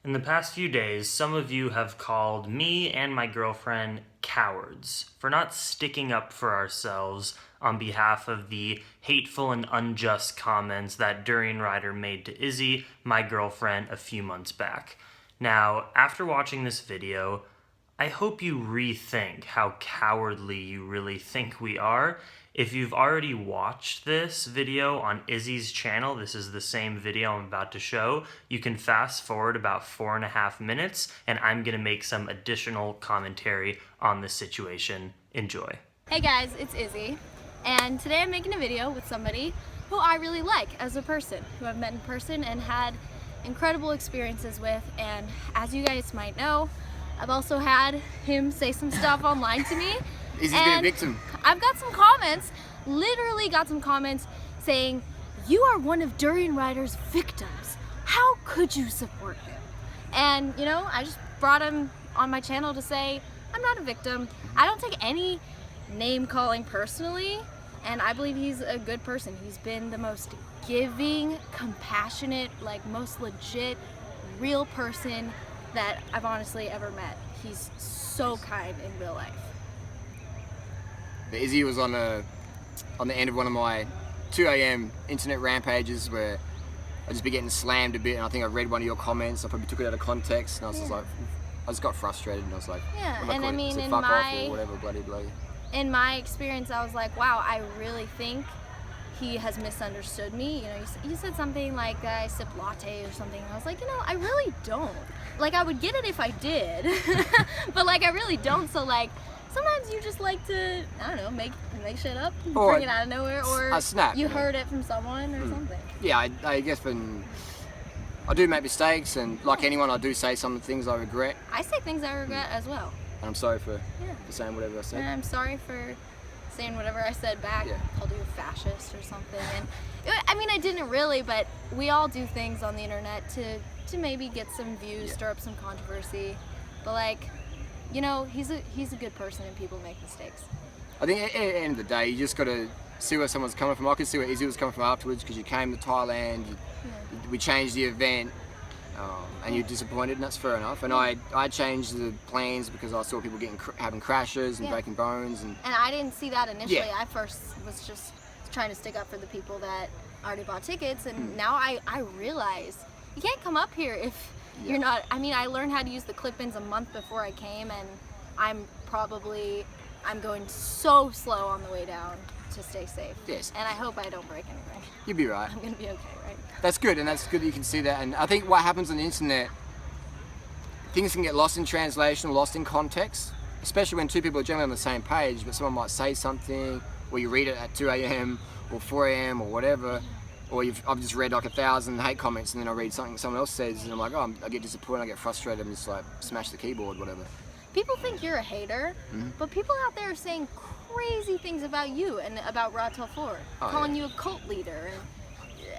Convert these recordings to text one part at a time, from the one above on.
In the past few days, some of you have called me and my girlfriend cowards for not sticking up for ourselves on behalf of the hateful and unjust comments that Durianrider made to Izzy, my girlfriend, a few months back. Now, after watching this video, I hope you rethink how cowardly you really think we are. If you've already watched this video on Izzy's channel, this is the same video I'm about to show, you can fast forward about 4.5 minutes and I'm gonna make some additional commentary on this situation. Enjoy. Hey guys, it's Izzy, and today I'm making a video with somebody who I really like as a person, who I've met in person and had incredible experiences with, and as you guys might know, I've also had him say some stuff online to me. Izzy's been a victim. I've got some comments, literally got some comments saying, "You are one of Durianrider's victims. How could you support him?" And you know, I just brought him on my channel to say, I'm not a victim. I don't take any name calling personally, and I believe he's a good person. He's been the most giving, compassionate, like most legit, real person that I've honestly ever met. He's so kind in real life. Izzy was on the end of one of my 2 a.m. internet rampages where I just be getting slammed a bit, and I think I read one of your comments. I probably took it out of context, and I was just like, I just got frustrated, and I was like, yeah. And I mean, fuck off or whatever, bloody bloody. In my experience, I was like, wow, I really think he has misunderstood me. You know, you said something like I sip latte or something, and I was like, you know, I really don't. Like, I would get it if I did, but like, I really don't. So like, sometimes you just like to, I don't know, make shit up, Or bring it out of nowhere, or a snap, you heard it from someone or something. Yeah, I guess when I do make mistakes, and like anyone, I do say some things I regret. I say things I regret as well. And I'm sorry for saying whatever I said. And I'm sorry for saying whatever I said back. Yeah. Called you a fascist or something. And I mean, I didn't really, but we all do things on the internet to maybe get some views, stir up some controversy. But like, you know, he's a good person, and people make mistakes. I think at the end of the day, you just got to see where someone's coming from. I could see where Izzy was coming from afterwards, because you came to Thailand, we changed the event, and you're disappointed, and that's fair enough. And I changed the plans because I saw people having crashes and breaking bones. And I didn't see that initially. Yeah. I first was just trying to stick up for the people that already bought tickets, and now I realize you can't come up here if you're not. I mean, I learned how to use the clip-ins a month before I came, and I'm going so slow on the way down to stay safe. Yes. And I hope I don't break anything. You'll be right. I'm gonna be okay, right? That's good, and that's good that you can see that. And I think what happens on the internet, things can get lost in translation or lost in context, especially when two people are generally on the same page, but someone might say something, or you read it at 2 a.m. or 4 a.m. or whatever, or I've just read like 1,000 hate comments, and then I read something someone else says, and I'm like, oh, I get disappointed, I get frustrated, and just like smash the keyboard, whatever. People think you're a hater, but people out there are saying crazy things about you and about Ra Telfor, calling you a cult leader, and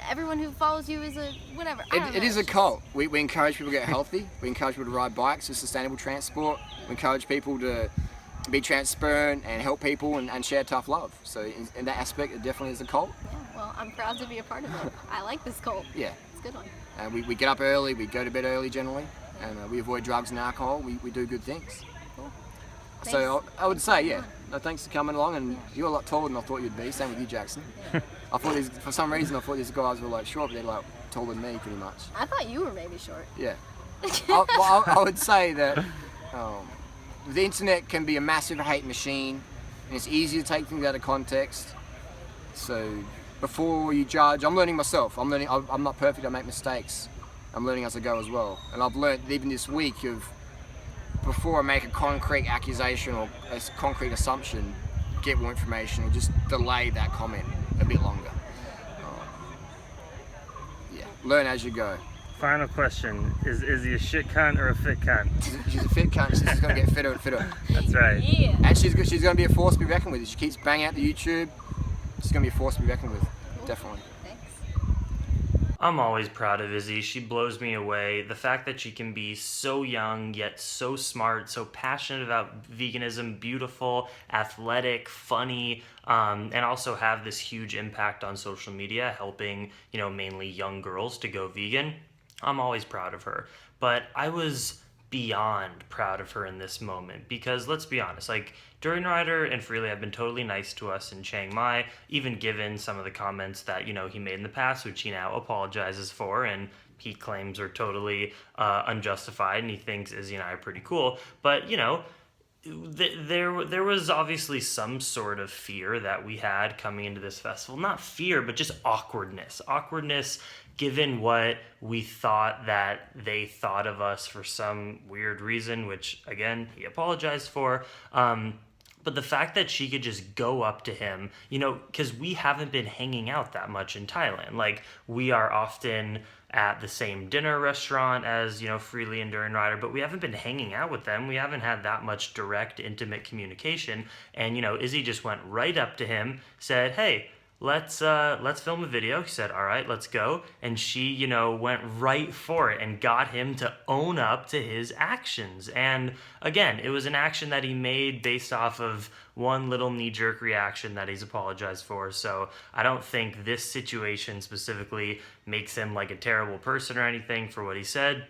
everyone who follows you is a whatever. It is a cult. We encourage people to get healthy. We encourage people to ride bikes for sustainable transport. We encourage people to be transparent and help people and share tough love. So in that aspect, it definitely is a cult. Yeah, well, I'm proud to be a part of it. I like this cult. Yeah. It's a good one. And we get up early, we go to bed early generally, and we avoid drugs and alcohol. We do good things. Cool. So I would say, no, thanks for coming along, and you're a lot taller than I thought you'd be. Same with you, Jackson. Yeah. For some reason, I thought these guys were like short, but they're like taller than me pretty much. I thought you were maybe short. Yeah. I would say that the internet can be a massive hate machine, and it's easy to take things out of context. So before you judge, I'm learning myself. I'm not perfect. I make mistakes. I'm learning as I go as well. And I've learned even this week before I make a concrete accusation or a concrete assumption, get more information, or just delay that comment a bit longer. Learn as you go. Final question, is Izzy a shit cunt or a fit cunt? She's a fit cunt. She's just gonna get fitter and fitter. That's right. Yeah. And she's gonna be a force to be reckoned with. She keeps banging out the YouTube. She's gonna be a force to be reckoned with. Cool. Definitely. Thanks. I'm always proud of Izzy. She blows me away. The fact that she can be so young, yet so smart, so passionate about veganism, beautiful, athletic, funny, and also have this huge impact on social media, helping, mainly young girls to go vegan. I'm always proud of her. but I was beyond proud of her in this moment because let's be honest, like Durianrider and Freely have been totally nice to us in Chiang Mai, even given some of the comments that he made in the past, which he now apologizes for, and he claims are totally unjustified, and he thinks Izzy and I are pretty cool. But there was obviously some sort of fear that we had coming into this festival. Not fear, but just awkwardness given what we thought that they thought of us for some weird reason, which again he apologized for. But the fact that she could just go up to him, because we haven't been hanging out that much in Thailand. Like, we are often at the same dinner restaurant as, Freely and Durianrider, but we haven't been hanging out with them. We haven't had that much direct, intimate communication. And, Izzy just went right up to him, said, hey, let's film a video. He said, all right, let's go. And she, went right for it and got him to own up to his actions. And again, it was an action that he made based off of one little knee-jerk reaction that he's apologized for. So I don't think this situation specifically makes him like a terrible person or anything for what he said.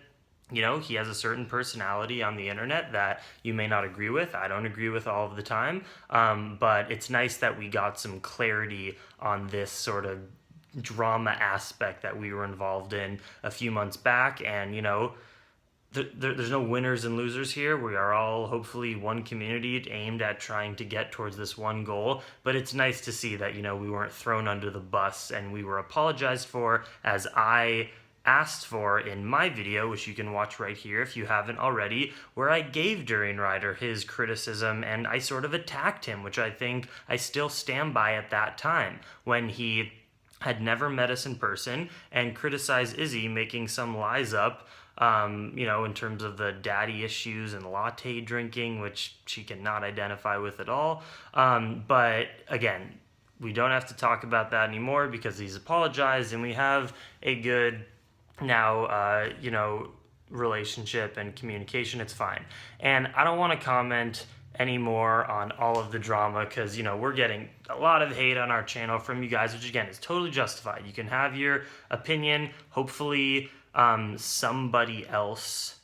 He has a certain personality on the internet that you may not agree with. I don't agree with all of the time. But it's nice that we got some clarity on this sort of drama aspect that we were involved in a few months back. And, there's no winners and losers here. We are all hopefully one community aimed at trying to get towards this one goal. But it's nice to see that, we weren't thrown under the bus and we were apologized for, as I asked for in my video, which you can watch right here if you haven't already, where I gave Durianrider his criticism and I sort of attacked him, which I think I still stand by at that time, when he had never met us in person and criticized Izzy making some lies up, in terms of the daddy issues and latte drinking, which she cannot identify with at all. But again, we don't have to talk about that anymore because he's apologized and we have a good now, relationship and communication. It's fine. And I don't want to comment anymore on all of the drama because, we're getting a lot of hate on our channel from you guys, which again is totally justified. You can have your opinion. Hopefully, somebody else,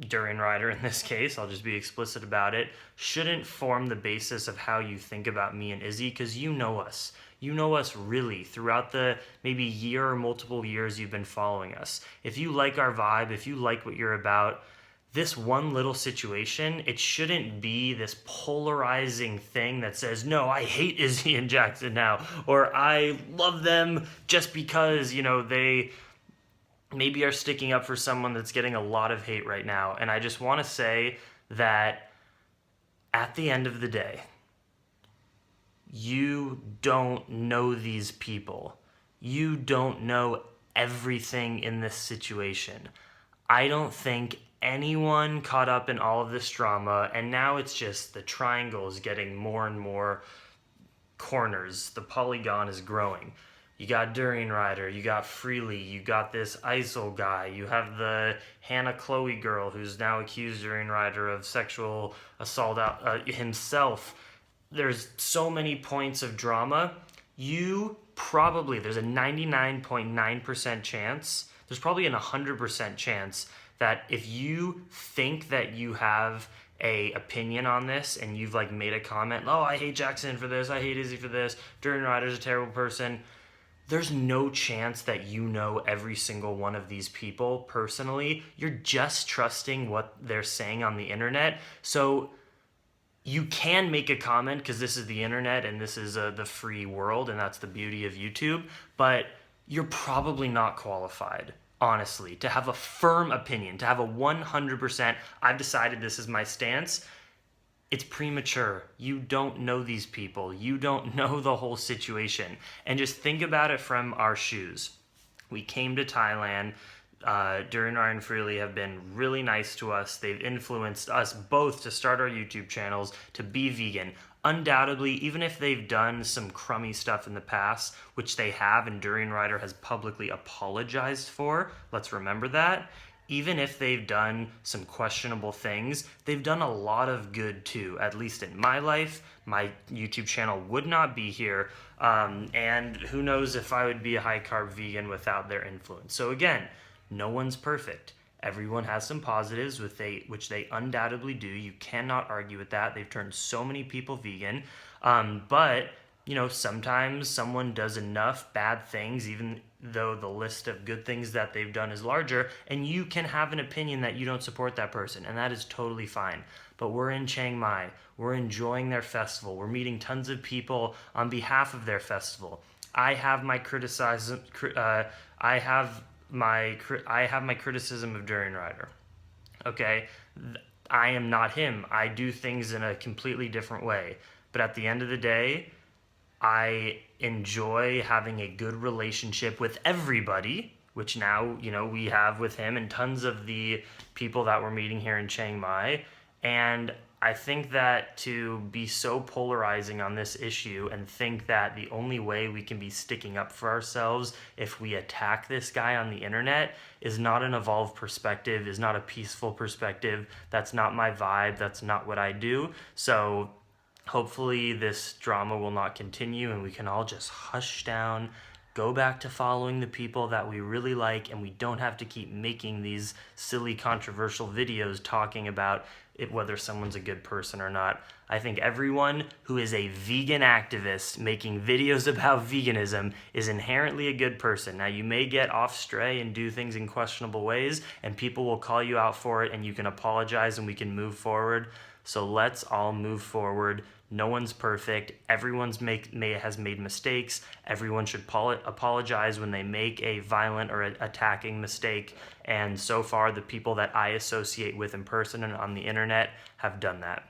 Durianrider in this case, I'll just be explicit about it, shouldn't form the basis of how you think about me and Izzy, because you know us. You know us really throughout the maybe year or multiple years you've been following us. If you like our vibe, if you like what you're about, this one little situation, it shouldn't be this polarizing thing that says, no, I hate Izzy and Jackson now, or I love them just because, they maybe are sticking up for someone that's getting a lot of hate right now. And I just want to say that at the end of the day, you don't know these people. You don't know everything in this situation. I don't think anyone caught up in all of this drama, and now it's just the triangle is getting more and more corners. The polygon is growing. You got Durianrider, you got Freely, you got this ISIL guy, you have the Hannah Chloe girl who's now accused Durianrider of sexual assault himself. There's so many points of drama. There's a 99.9% chance, there's probably an 100% chance that if you think that you have a opinion on this and you've like made a comment, oh, I hate Jackson for this, I hate Izzy for this, Durianrider's a terrible person, there's no chance that you know every single one of these people personally. You're just trusting what they're saying on the internet. So you can make a comment because this is the internet and this is the free world, and that's the beauty of YouTube, but you're probably not qualified, honestly, to have a firm opinion, to have a 100%, I've decided this is my stance. It's premature. You don't know these people. You don't know the whole situation. And just think about it from our shoes. We came to Thailand. Durianrider and Freely have been really nice to us. They've influenced us both to start our YouTube channels, to be vegan. Undoubtedly, even if they've done some crummy stuff in the past, which they have and Durianrider has publicly apologized for, let's remember that. Even if they've done some questionable things, they've done a lot of good too. At least in my life, my YouTube channel would not be here. And who knows if I would be a high-carb vegan without their influence. So again, no one's perfect. Everyone has some positives which they undoubtedly do. You cannot argue with that. They've turned so many people vegan. But sometimes someone does enough bad things, even though the list of good things that they've done is larger, and you can have an opinion that you don't support that person, and that is totally fine. But we're in Chiang Mai. We're enjoying their festival. We're meeting tons of people on behalf of their festival. I have my criticism. I have my criticism of Durianrider. Okay, I am not him. I do things in a completely different way. But at the end of the day, I enjoy having a good relationship with everybody, which now, we have with him and tons of the people that we're meeting here in Chiang Mai. And I think that to be so polarizing on this issue and think that the only way we can be sticking up for ourselves if we attack this guy on the internet is not an evolved perspective, is not a peaceful perspective. That's not my vibe. That's not what I do. So hopefully this drama will not continue and we can all just hush down, go back to following the people that we really like, and we don't have to keep making these silly controversial videos talking about it, whether someone's a good person or not. I think everyone who is a vegan activist making videos about veganism is inherently a good person. Now, you may get off stray and do things in questionable ways, and people will call you out for it, and you can apologize and we can move forward. So let's all move forward. No one's perfect. Everyone's has made mistakes. Everyone should apologize when they make a violent or attacking mistake. And so far, the people that I associate with in person and on the internet have done that.